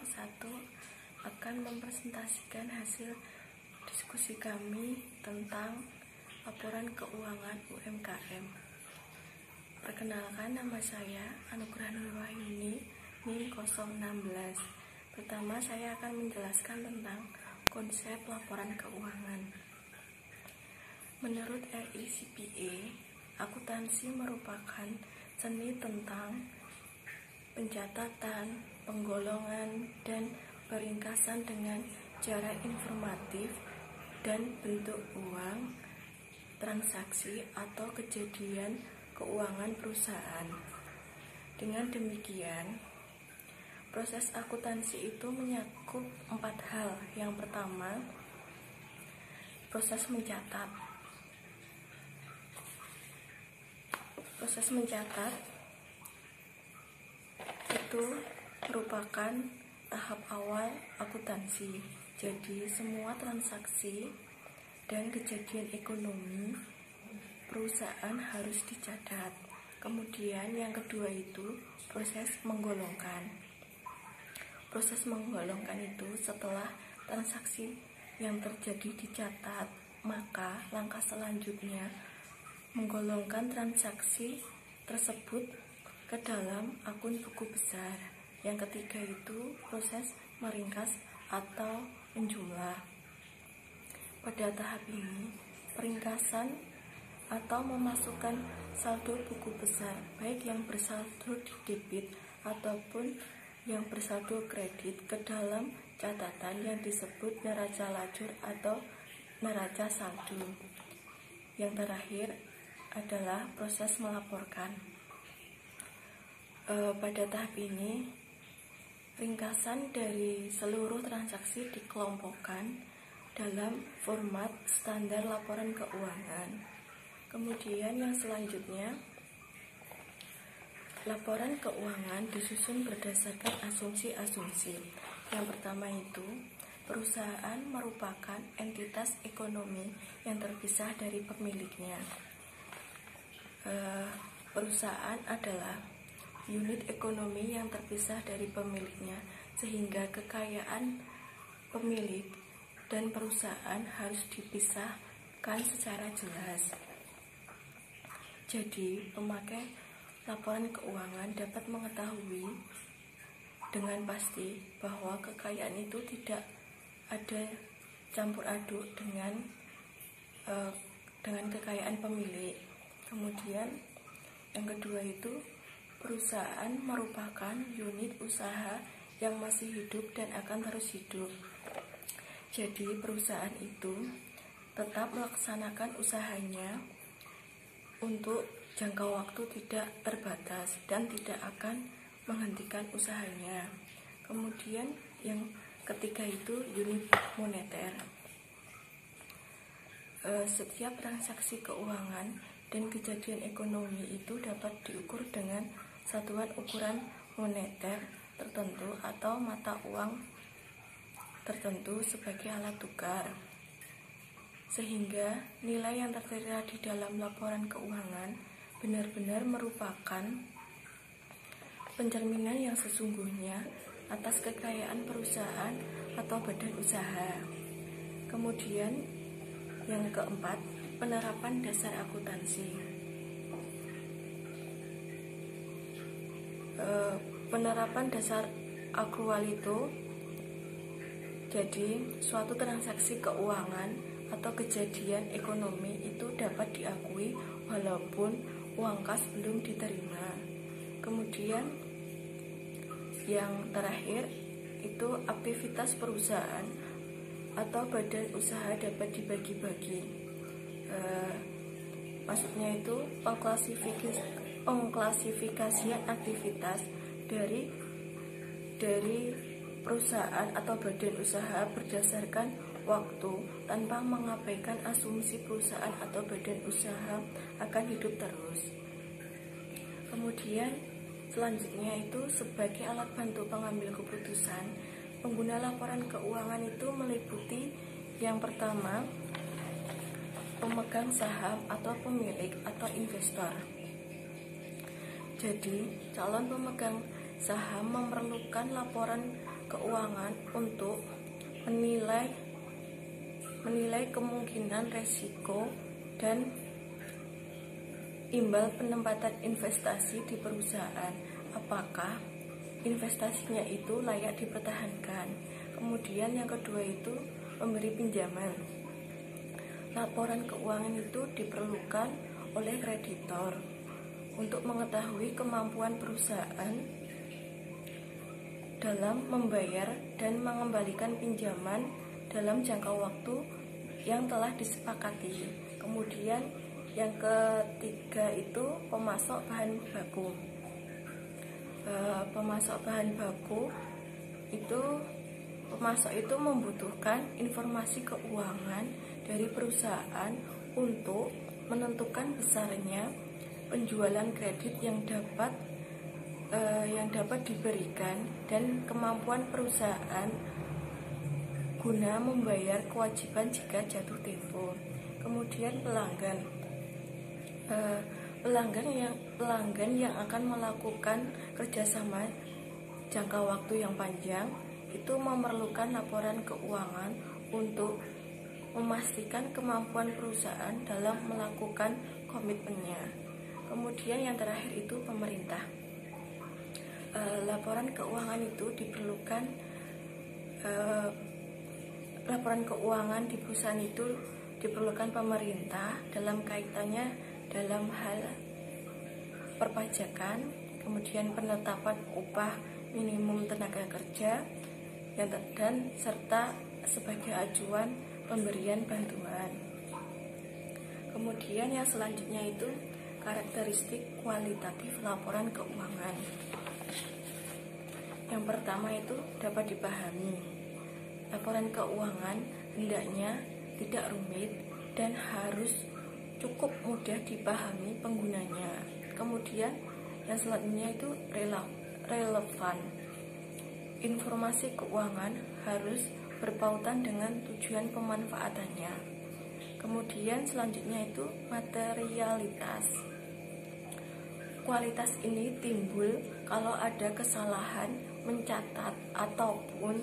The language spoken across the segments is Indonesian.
kelompok 1 akan mempresentasikan hasil diskusi kami tentang laporan keuangan UMKM. Perkenalkan, nama saya Anugrah Nurwahyuni, NIM 016. Pertama, saya akan menjelaskan tentang konsep laporan keuangan. Menurut RICPA, akuntansi merupakan seni tentang pencatatan, penggolongan, dan peringkasan dengan cara informatif dan bentuk uang, transaksi, atau kejadian keuangan perusahaan. Dengan demikian, proses akuntansi itu menyakup 4 hal. Yang pertama, proses mencatat. Proses mencatat itu merupakan tahap awal akuntansi. Jadi, semua transaksi dan kejadian ekonomi perusahaan harus dicatat. Kemudian yang kedua itu proses menggolongkan. Proses menggolongkan itu setelah transaksi yang terjadi dicatat, maka langkah selanjutnya menggolongkan transaksi tersebut ke dalam akun buku besar. Yang ketiga itu proses meringkas atau menjumlah. Pada tahap ini, peringkasan atau memasukkan saldo buku besar, baik yang bersaldo di debit ataupun yang bersaldo kredit, ke dalam catatan yang disebut neraca lajur atau neraca saldo. Yang terakhir adalah proses melaporkan. Pada tahap ini, ringkasan dari seluruh transaksi dikelompokkan dalam format standar laporan keuangan. Kemudian yang selanjutnya, laporan keuangan disusun berdasarkan asumsi-asumsi. Yang pertama itu, perusahaan merupakan entitas ekonomi yang terpisah dari pemiliknya. Perusahaan adalah unit ekonomi yang terpisah dari pemiliknya, sehingga kekayaan pemilik dan perusahaan harus dipisahkan secara jelas. Jadi, pemakai laporan keuangan dapat mengetahui dengan pasti bahwa kekayaan itu tidak ada campur aduk dengan kekayaan pemilik. Kemudian yang kedua itu, perusahaan merupakan unit usaha yang masih hidup dan akan terus hidup. Jadi, perusahaan itu tetap melaksanakan usahanya untuk jangka waktu tidak terbatas dan tidak akan menghentikan usahanya. Kemudian yang ketiga itu unit moneter. Setiap transaksi keuangan dan kejadian ekonomi itu dapat diukur dengan satuan ukuran moneter tertentu atau mata uang tertentu sebagai alat tukar, sehingga nilai yang tertera di dalam laporan keuangan benar-benar merupakan pencerminan yang sesungguhnya atas kekayaan perusahaan atau badan usaha. Kemudian yang keempat, penerapan dasar akuntansi. Penerapan dasar akrual itu, jadi suatu transaksi keuangan atau kejadian ekonomi itu dapat diakui walaupun uang kas belum diterima. Kemudian yang terakhir itu aktivitas perusahaan atau badan usaha dapat dibagi-bagi. Maksudnya itu pengklasifikasian aktivitas dari perusahaan atau badan usaha berdasarkan waktu tanpa mengabaikan asumsi perusahaan atau badan usaha akan hidup terus. Kemudian selanjutnya itu, sebagai alat bantu pengambil keputusan, pengguna laporan keuangan itu meliputi yang pertama, pemegang saham atau pemilik atau investor. Jadi, calon pemegang saham memerlukan laporan keuangan untuk menilai kemungkinan resiko dan imbal penempatan investasi di perusahaan. Apakah investasinya itu layak dipertahankan? Kemudian yang kedua itu memberi pinjaman. Laporan keuangan itu diperlukan oleh kreditor untuk mengetahui kemampuan perusahaan dalam membayar dan mengembalikan pinjaman dalam jangka waktu yang telah disepakati. Kemudian yang ketiga itu pemasok bahan baku. Pemasok itu membutuhkan informasi keuangan dari perusahaan untuk menentukan besarnya penjualan kredit yang dapat diberikan dan kemampuan perusahaan guna membayar kewajiban jika jatuh tempo. Kemudian pelanggan yang akan melakukan kerjasama jangka waktu yang panjang itu memerlukan laporan keuangan untuk memastikan kemampuan perusahaan dalam melakukan komitmennya. Kemudian yang terakhir itu pemerintah. Laporan keuangan itu diperlukan. Laporan keuangan di perusahaan itu diperlukan pemerintah dalam kaitannya dalam hal perpajakan, kemudian penetapan upah minimum tenaga kerja, dan serta sebagai acuan pemberian bantuan. Kemudian yang selanjutnya itu karakteristik kualitatif laporan keuangan. Yang pertama itu dapat dipahami. Laporan keuangan hendaknya tidak rumit dan harus cukup mudah dipahami penggunanya. Kemudian yang selanjutnya itu relevan. Informasi keuangan harus berpautan dengan tujuan pemanfaatannya. Kemudian selanjutnya itu materialitas. Kualitas ini timbul kalau ada kesalahan mencatat ataupun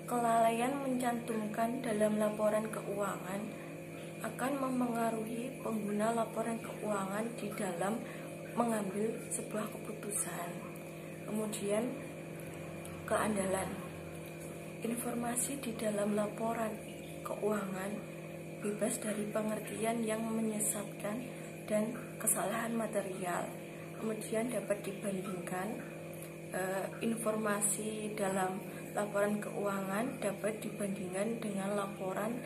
kelalaian mencantumkan dalam laporan keuangan akan memengaruhi pengguna laporan keuangan di dalam mengambil sebuah keputusan. Kemudian keandalan. Informasi di dalam laporan keuangan bebas dari pengertian yang menyesatkan dan kesalahan material. Kemudian dapat dibandingkan informasi dalam laporan keuangan dapat dibandingkan dengan laporan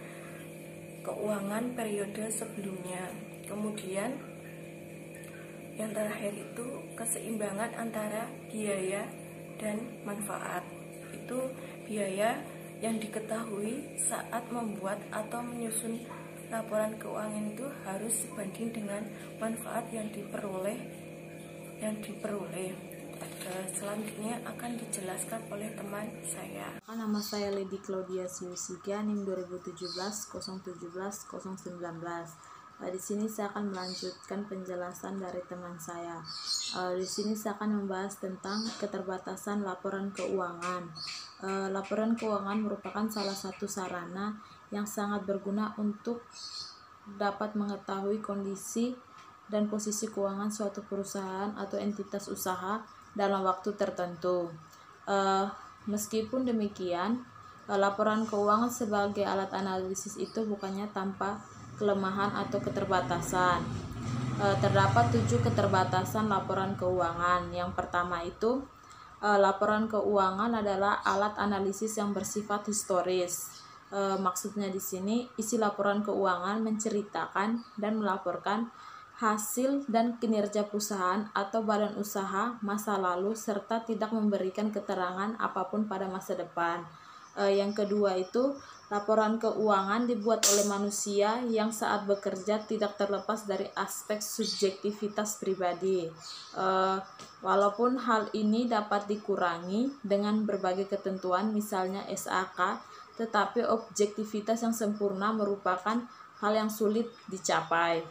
keuangan periode sebelumnya. Kemudian yang terakhir itu keseimbangan antara biaya dan manfaat. Itu biaya yang diketahui saat membuat atau menyusun laporan keuangan itu harus sebanding dengan manfaat yang diperoleh. Selanjutnya akan dijelaskan oleh teman saya. Nama saya Lady Claudia Siusiga, NIM 2017 017 019. Di sini saya akan melanjutkan penjelasan dari teman saya. Di sini saya akan membahas tentang keterbatasan laporan keuangan. Laporan keuangan merupakan salah satu sarana yang sangat berguna untuk dapat mengetahui kondisi dan posisi keuangan suatu perusahaan atau entitas usaha dalam waktu tertentu. Meskipun demikian, laporan keuangan sebagai alat analisis itu bukannya tanpa kelemahan atau keterbatasan. Terdapat 7 keterbatasan laporan keuangan. Yang pertama itu, laporan keuangan adalah alat analisis yang bersifat historis. Maksudnya di sini, isi laporan keuangan menceritakan dan melaporkan hasil dan kinerja perusahaan atau badan usaha masa lalu serta tidak memberikan keterangan apapun pada masa depan. Yang kedua itu, laporan keuangan dibuat oleh manusia yang saat bekerja tidak terlepas dari aspek subjektivitas pribadi. Walaupun hal ini dapat dikurangi dengan berbagai ketentuan, misalnya SAK, tetapi objektivitas yang sempurna merupakan hal yang sulit dicapai.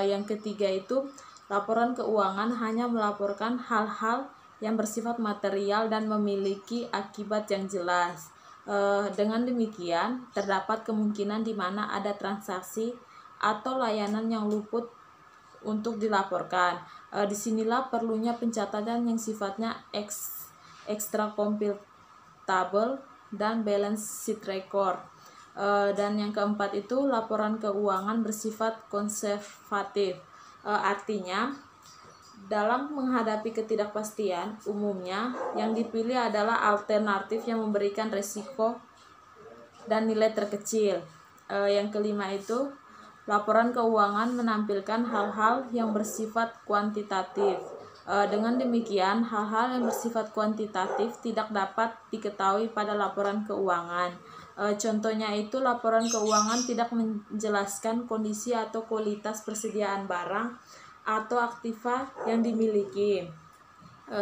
Yang ketiga itu, laporan keuangan hanya melaporkan hal-hal yang bersifat material dan memiliki akibat yang jelas. Dengan demikian, terdapat kemungkinan di mana ada transaksi atau layanan yang luput untuk dilaporkan. Disinilah perlunya pencatatan yang sifatnya extra computable dan balance sheet record. Dan yang keempat itu laporan keuangan bersifat konservatif. Artinya dalam menghadapi ketidakpastian, umumnya yang dipilih adalah alternatif yang memberikan resiko dan nilai terkecil. Yang kelima itu laporan keuangan menampilkan hal-hal yang bersifat kuantitatif. Dengan demikian, hal-hal yang bersifat kuantitatif tidak dapat diketahui pada laporan keuangan. Contohnya itu laporan keuangan tidak menjelaskan kondisi atau kualitas persediaan barang atau aktiva yang dimiliki.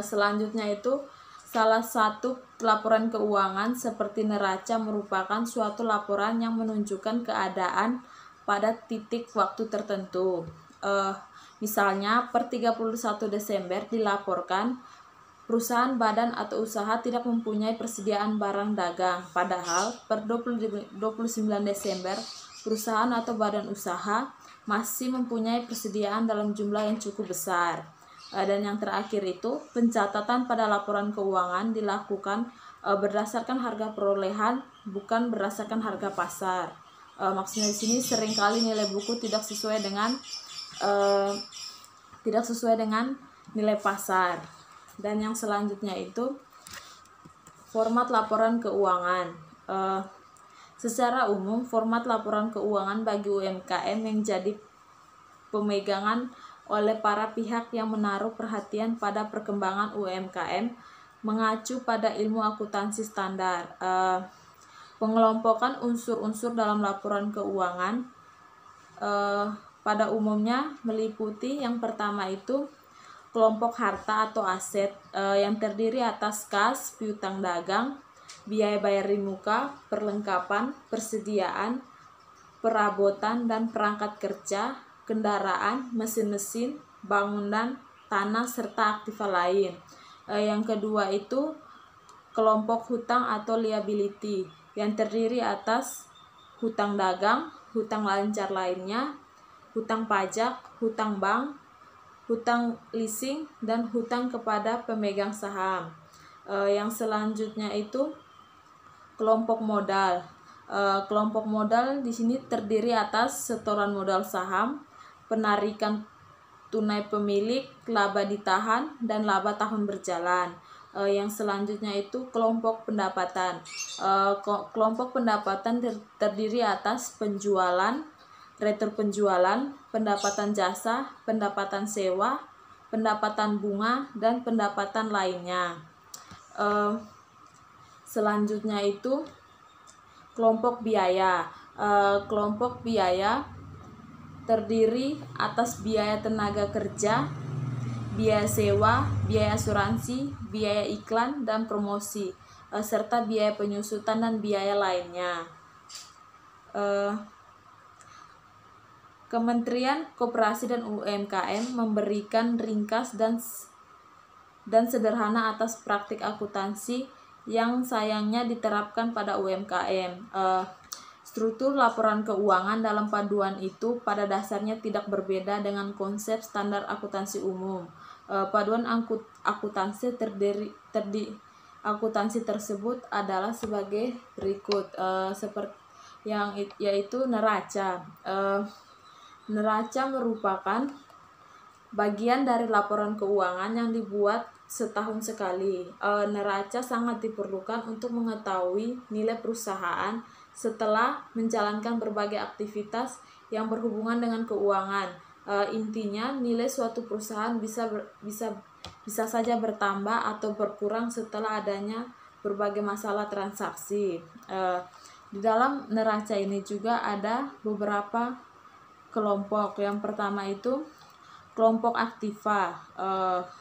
Selanjutnya itu salah satu laporan keuangan seperti neraca merupakan suatu laporan yang menunjukkan keadaan pada titik waktu tertentu. Misalnya per 31 Desember dilaporkan perusahaan, badan atau usaha tidak mempunyai persediaan barang dagang, padahal per 29 Desember perusahaan atau badan usaha masih mempunyai persediaan dalam jumlah yang cukup besar. Dan yang terakhir itu pencatatan pada laporan keuangan dilakukan berdasarkan harga perolehan, bukan berdasarkan harga pasar. Maksudnya di sini seringkali nilai buku tidak sesuai dengan nilai pasar. Dan yang selanjutnya itu format laporan keuangan. Secara umum format laporan keuangan bagi UMKM yang jadi pemegangan oleh para pihak yang menaruh perhatian pada perkembangan UMKM mengacu pada ilmu akuntansi standar. Pengelompokan unsur-unsur dalam laporan keuangan pada umumnya meliputi yang pertama itu kelompok harta atau aset yang terdiri atas kas, piutang dagang, biaya bayar di muka, perlengkapan, persediaan, perabotan dan perangkat kerja, kendaraan, mesin-mesin, bangunan, tanah, serta aktiva lain. Yang kedua itu kelompok hutang atau liability yang terdiri atas hutang dagang, hutang lancar lainnya, hutang pajak, hutang bank, hutang leasing, dan hutang kepada pemegang saham. Yang selanjutnya itu kelompok modal. Kelompok modal di sini terdiri atas setoran modal saham, penarikan tunai pemilik, laba ditahan, dan laba tahun berjalan. Yang selanjutnya itu kelompok pendapatan. Kelompok pendapatan terdiri atas penjualan, retur penjualan, pendapatan jasa, pendapatan sewa, pendapatan bunga, dan pendapatan lainnya. Selanjutnya itu kelompok biaya. Kelompok biaya terdiri atas biaya tenaga kerja, biaya sewa, biaya asuransi, biaya iklan dan promosi, serta biaya penyusutan dan biaya lainnya. Kementerian Koperasi dan UMKM memberikan ringkas dan sederhana atas praktik akuntansi yang sayangnya diterapkan pada UMKM. Struktur laporan keuangan dalam panduan itu pada dasarnya tidak berbeda dengan konsep standar akuntansi umum. Panduan akuntansi akuntansi tersebut adalah sebagai berikut, yaitu neraca. Neraca merupakan bagian dari laporan keuangan yang dibuat setahun sekali. Neraca sangat diperlukan untuk mengetahui nilai perusahaan setelah menjalankan berbagai aktivitas yang berhubungan dengan keuangan. Intinya, nilai suatu perusahaan bisa saja bertambah atau berkurang setelah adanya berbagai masalah transaksi. Di dalam neraca ini juga ada beberapa kelompok. Yang pertama itu kelompok aktiva.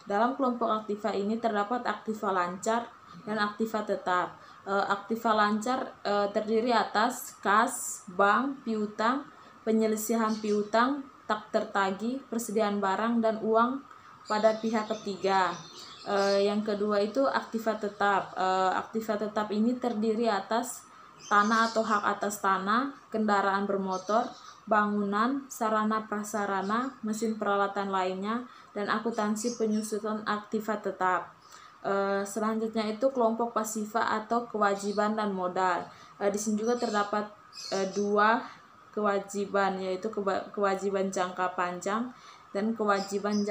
Dalam kelompok aktiva ini terdapat aktiva lancar dan aktiva tetap. Aktiva lancar terdiri atas kas, bank, piutang, penyelesaian piutang, tak tertagih, persediaan barang dan uang pada pihak ketiga. Yang kedua itu aktiva tetap. Aktiva tetap ini terdiri atas tanah atau hak atas tanah, kendaraan bermotor, bangunan, sarana prasarana, mesin peralatan lainnya, dan akuntansi penyusutan aktiva tetap. Selanjutnya itu kelompok pasiva atau kewajiban dan modal. Di sini juga terdapat dua kewajiban, yaitu kewajiban jangka panjang dan kewajiban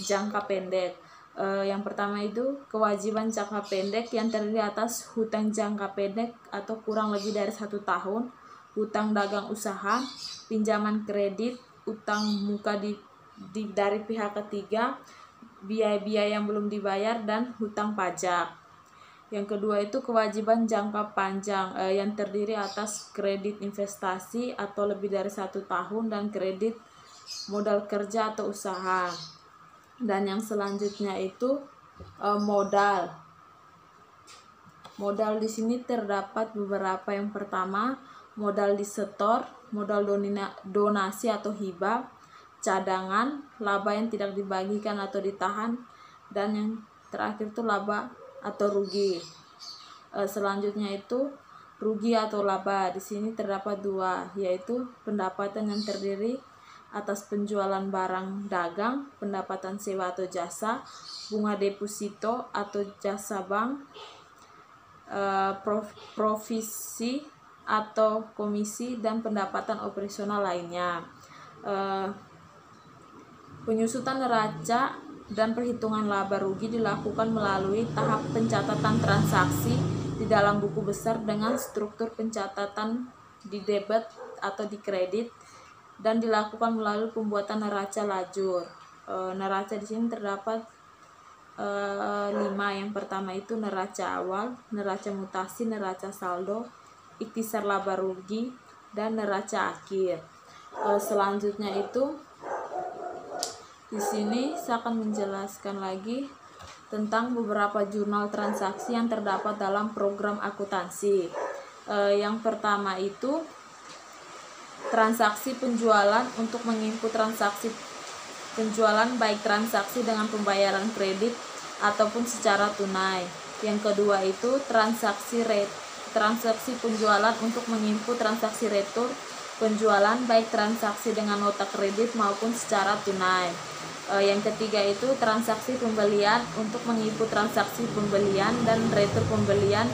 jangka pendek. Yang pertama itu kewajiban jangka pendek yang terdiri atas hutang jangka pendek atau kurang lebih dari 1 tahun, hutang dagang usaha, pinjaman kredit, utang muka dari pihak ketiga, biaya-biaya yang belum dibayar, dan hutang pajak. Yang kedua itu kewajiban jangka panjang yang terdiri atas kredit investasi atau lebih dari 1 tahun dan kredit modal kerja atau usaha. Dan yang selanjutnya itu modal. Modal di sini terdapat beberapa. Yang pertama, modal disetor, modal donasi atau hibah, cadangan, laba yang tidak dibagikan atau ditahan, dan yang terakhir itu laba atau rugi. Selanjutnya itu rugi atau laba. Di sini terdapat dua, yaitu pendapatan yang terdiri atas penjualan barang dagang, pendapatan sewa atau jasa, bunga deposito atau jasa bank, provisi atau komisi, dan pendapatan operasional lainnya. Penyusutan neraca dan perhitungan laba rugi dilakukan melalui tahap pencatatan transaksi di dalam buku besar dengan struktur pencatatan di debit atau di kredit, dan dilakukan melalui pembuatan neraca lajur. Neraca di sini terdapat 5. Yang pertama itu neraca awal, neraca mutasi, neraca saldo, ikhtisar laba rugi, dan neraca akhir. Selanjutnya itu di sini saya akan menjelaskan lagi tentang beberapa jurnal transaksi yang terdapat dalam program akuntansi. Yang pertama itu transaksi penjualan untuk menginput transaksi penjualan baik transaksi dengan pembayaran kredit ataupun secara tunai. Yang kedua itu transaksi penjualan untuk menginput transaksi retur penjualan baik transaksi dengan nota kredit maupun secara tunai. Yang ketiga itu transaksi pembelian untuk menginput transaksi pembelian dan retur pembelian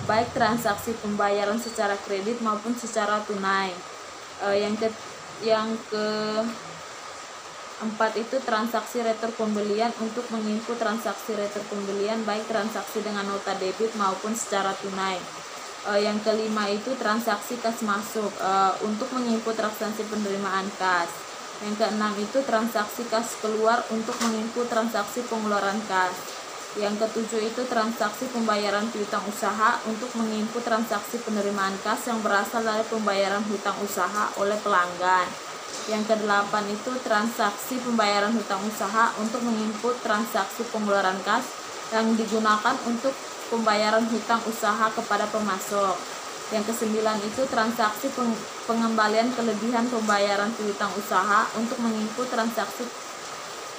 baik transaksi pembayaran secara kredit maupun secara tunai. Yang keempat itu transaksi retur pembelian untuk menginput transaksi retur pembelian baik transaksi dengan nota debit maupun secara tunai. Yang kelima itu transaksi kas masuk untuk menginput transaksi penerimaan kas. Yang keenam itu transaksi kas keluar untuk menginput transaksi pengeluaran kas. Yang ketujuh itu transaksi pembayaran piutang usaha untuk menginput transaksi penerimaan kas yang berasal dari pembayaran hutang usaha oleh pelanggan. Yang kedelapan itu transaksi pembayaran hutang usaha untuk menginput transaksi pengeluaran kas yang digunakan untuk pembayaran hutang usaha kepada pemasok. Yang kesembilan itu transaksi pengembalian kelebihan pembayaran piutang usaha untuk menginput transaksi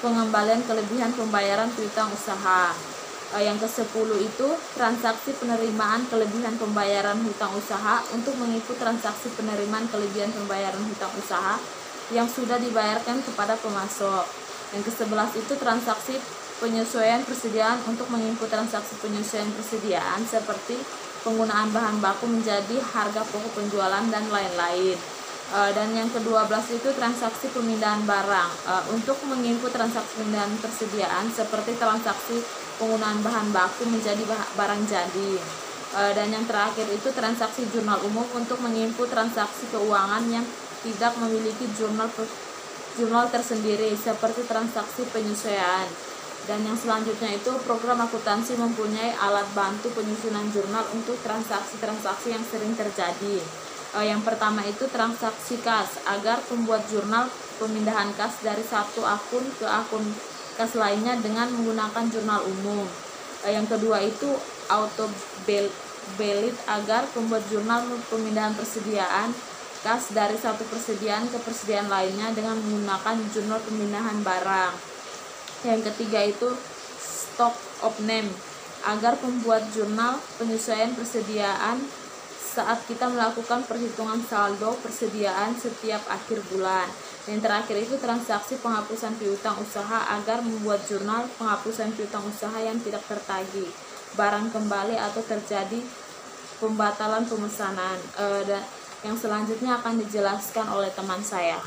pengembalian kelebihan pembayaran piutang usaha. Yang ke-10 itu transaksi penerimaan kelebihan pembayaran hutang usaha untuk menginput transaksi penerimaan kelebihan pembayaran hutang usaha yang sudah dibayarkan kepada pemasok. Yang ke-11 itu transaksi penyesuaian persediaan untuk menginput transaksi penyesuaian persediaan seperti penggunaan bahan baku menjadi harga pokok penjualan dan lain-lain. Dan yang ke-12 itu transaksi pemindahan barang untuk menginput transaksi pemindahan persediaan seperti transaksi penggunaan bahan baku menjadi barang jadi. Dan yang terakhir itu transaksi jurnal umum untuk menginput transaksi keuangan yang tidak memiliki jurnal tersendiri seperti transaksi penyesuaian. Dan yang selanjutnya itu program akuntansi mempunyai alat bantu penyusunan jurnal untuk transaksi-transaksi yang sering terjadi. Yang pertama itu transaksi kas agar pembuat jurnal pemindahan kas dari satu akun ke akun kas lainnya dengan menggunakan jurnal umum. Yang kedua itu auto belit agar pembuat jurnal pemindahan persediaan kas dari satu persediaan ke persediaan lainnya dengan menggunakan jurnal pemindahan barang. Yang ketiga itu stock of name, agar pembuat jurnal penyesuaian persediaan saat kita melakukan perhitungan saldo persediaan setiap akhir bulan. Yang terakhir itu transaksi penghapusan piutang usaha, agar membuat jurnal penghapusan piutang usaha yang tidak tertagih, barang kembali atau terjadi pembatalan pemesanan. Dan yang selanjutnya akan dijelaskan oleh teman saya.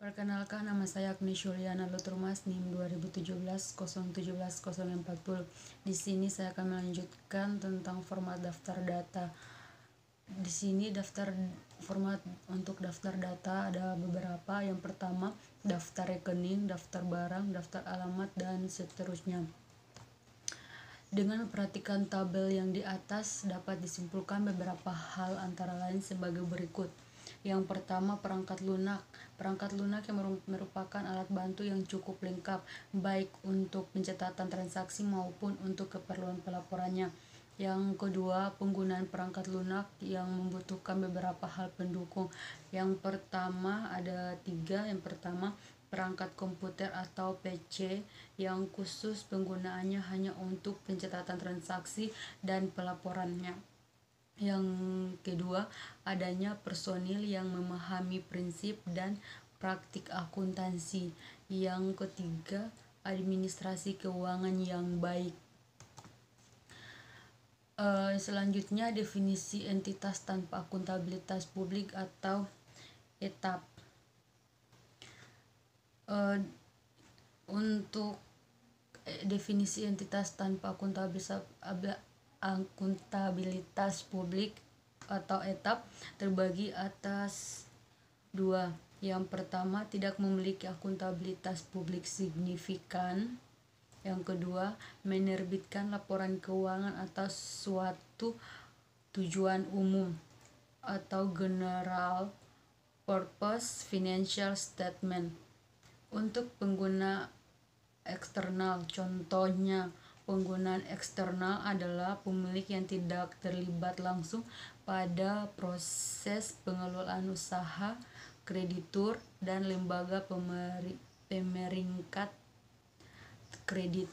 Perkenalkan, nama saya Agnes Yuliana Lutrumas, NIM 2017-017-040. Di sini saya akan melanjutkan tentang format daftar data. Di sini format untuk daftar data ada beberapa. Yang pertama, daftar rekening, daftar barang, daftar alamat, dan seterusnya. Dengan memperhatikan tabel yang di atas, dapat disimpulkan beberapa hal antara lain sebagai berikut. Yang pertama, perangkat lunak. Perangkat lunak yang merupakan alat bantu yang cukup lengkap, baik untuk pencatatan transaksi maupun untuk keperluan pelaporannya. Yang kedua, penggunaan perangkat lunak yang membutuhkan beberapa hal pendukung. Yang pertama, ada 3. Yang pertama, perangkat komputer atau PC yang khusus penggunaannya hanya untuk pencatatan transaksi dan pelaporannya. Yang kedua, adanya personil yang memahami prinsip dan praktik akuntansi. Yang ketiga, administrasi keuangan yang baik. Selanjutnya, definisi entitas tanpa akuntabilitas publik atau ETAP. Untuk definisi entitas tanpa akuntabilitas publik atau ETAP terbagi atas 2. Yang pertama, tidak memiliki akuntabilitas publik signifikan. Yang kedua, menerbitkan laporan keuangan atas suatu tujuan umum atau general purpose financial statement. Untuk pengguna eksternal, contohnya penggunaan eksternal adalah pemilik yang tidak terlibat langsung pada proses pengelolaan usaha, kreditur, dan lembaga pemeringkat kredit.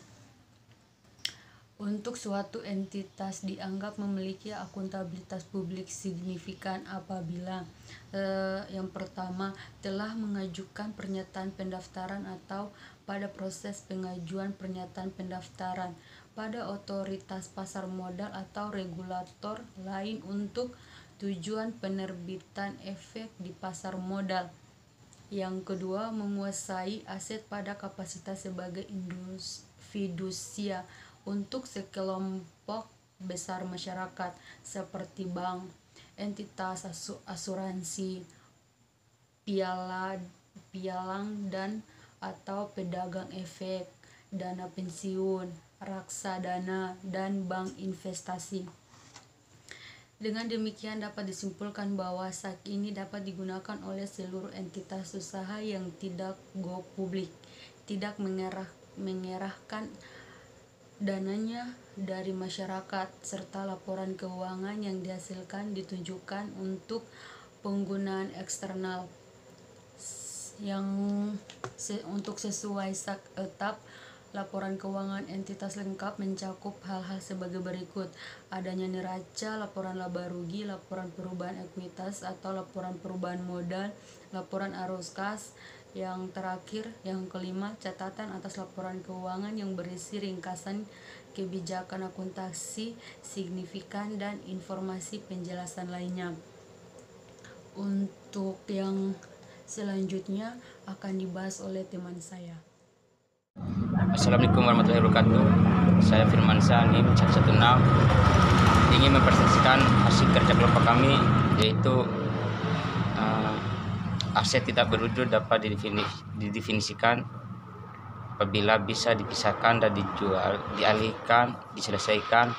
Untuk suatu entitas dianggap memiliki akuntabilitas publik signifikan apabila yang pertama, telah mengajukan pernyataan pendaftaran atau pada proses pengajuan pernyataan pendaftaran pada otoritas pasar modal atau regulator lain untuk tujuan penerbitan efek di pasar modal. Yang kedua, menguasai aset pada kapasitas sebagai fidusia untuk sekelompok besar masyarakat seperti bank, entitas asuransi, pialang dan atau pedagang efek, dana pensiun, reksadana, dan bank investasi. Dengan demikian dapat disimpulkan bahwa SAK ini dapat digunakan oleh seluruh entitas usaha yang tidak go publik, tidak mengerahkan dananya dari masyarakat, serta laporan keuangan yang dihasilkan ditujukan untuk penggunaan eksternal. Untuk sesuai SAK ETAP, laporan keuangan entitas lengkap mencakup hal-hal sebagai berikut: adanya neraca, laporan laba rugi, laporan perubahan ekuitas atau laporan perubahan modal, laporan arus kas. Yang terakhir, yang kelima, catatan atas laporan keuangan yang berisi ringkasan kebijakan akuntansi signifikan dan informasi penjelasan lainnya. Untuk yang selanjutnya akan dibahas oleh teman saya. Assalamualaikum warahmatullahi wabarakatuh. Saya Firman Sani, NIM 116, ingin mempresentasikan hasil kerja kelompok kami, yaitu aset tidak berwujud dapat didefinisikan apabila bisa dipisahkan dan dijual, dialihkan, diselesaikan,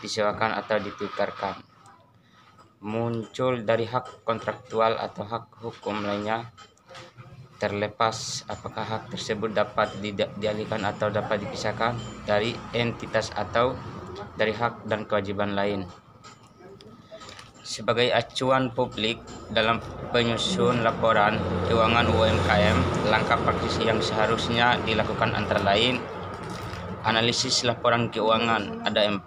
disewakan atau ditukarkan. Muncul dari hak kontraktual atau hak hukum lainnya, terlepas apakah hak tersebut dapat dialihkan atau dapat dipisahkan dari entitas atau dari hak dan kewajiban lain. Sebagai acuan publik dalam penyusun laporan keuangan UMKM, langkah praktis yang seharusnya dilakukan antara lain Analisis laporan keuangan ada 4.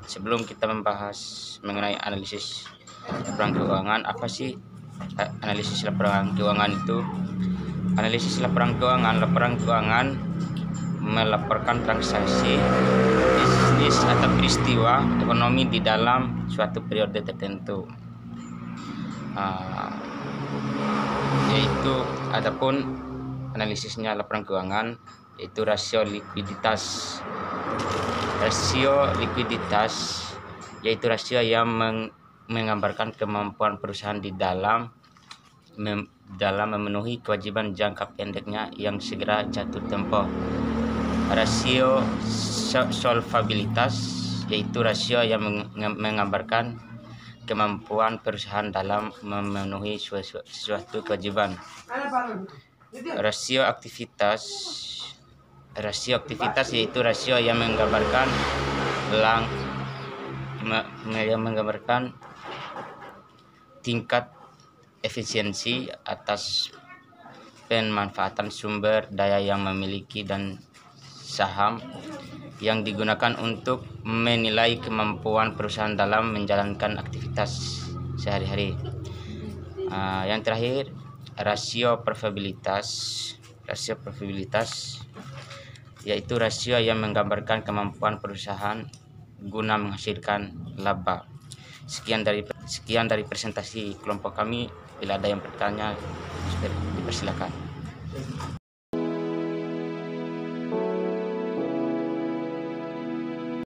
Sebelum kita membahas mengenai analisis laporan keuangan, apa sih analisis laporan keuangan itu? Analisis laporan keuangan melaporkan transaksi bisnis atau peristiwa ekonomi di dalam suatu periode tertentu. Yaitu adapun analisisnya laporan keuangan yaitu rasio likuiditas. Rasio likuiditas yaitu rasio yang menggambarkan kemampuan perusahaan di dalam memenuhi kewajiban jangka pendeknya yang segera jatuh tempo. Rasio solvabilitas yaitu rasio yang menggambarkan kemampuan perusahaan dalam memenuhi suatu kewajiban. Rasio aktivitas yaitu rasio yang menggambarkan tingkat efisiensi atas pemanfaatan sumber daya yang memiliki dan saham yang digunakan untuk menilai kemampuan perusahaan dalam menjalankan aktivitas sehari-hari. Yang terakhir, rasio probabilitas yaitu rasio yang menggambarkan kemampuan perusahaan guna menghasilkan laba. Sekian dari presentasi kelompok kami. Bila ada yang bertanya, dipersilakan.